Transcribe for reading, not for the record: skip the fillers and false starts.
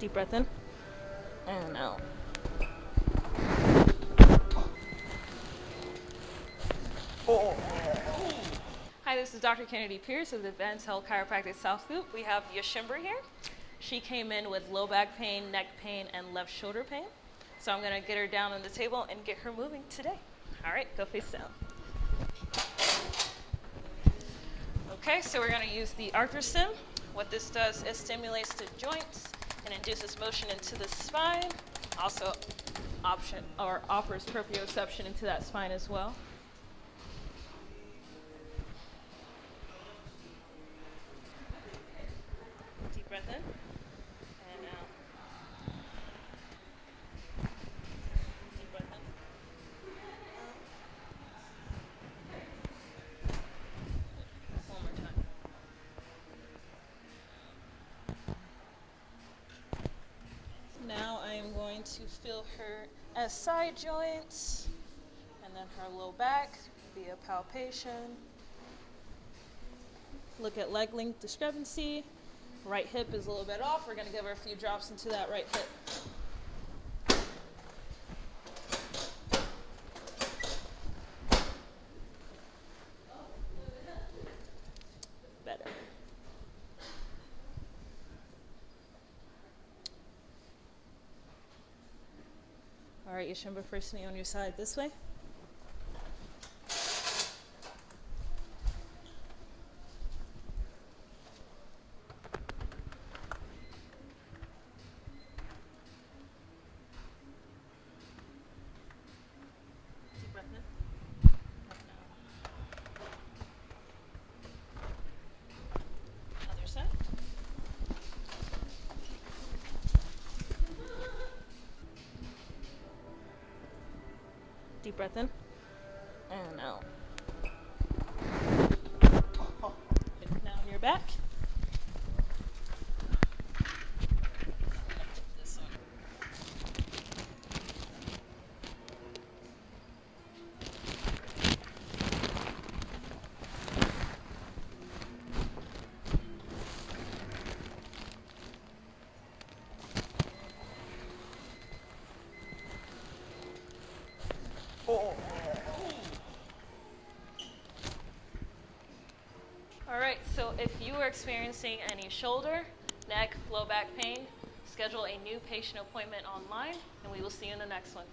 Deep breath in and out. Hi, this is Dr. Kennedy Pierce of the Advanced Health Chiropractic South Loop. We have Yashimber here. She came in with low back pain, neck pain, and left shoulder pain. So I'm going to get her down on the table and get her moving today. All right, go face down. Okay, so we're going to use the arthrosim. What this does is stimulates the joints and induces motion into the spine. Also offers proprioception into that spine as well. Deep breath in and out. Deep breath in. One more time. Now I am going to feel her SI joints and then her low back via palpation. Look at leg length discrepancy. Right hip is a little bit off. We're going to give her a few drops into that right hip. Better. All right, Yashimba, first knee on your side this way. Deep breath in. Other side. Deep breath in and out. Now on your back. This one. All right, so if you are experiencing any shoulder, neck, low back pain, schedule a new patient appointment online, and we will see you in the next one.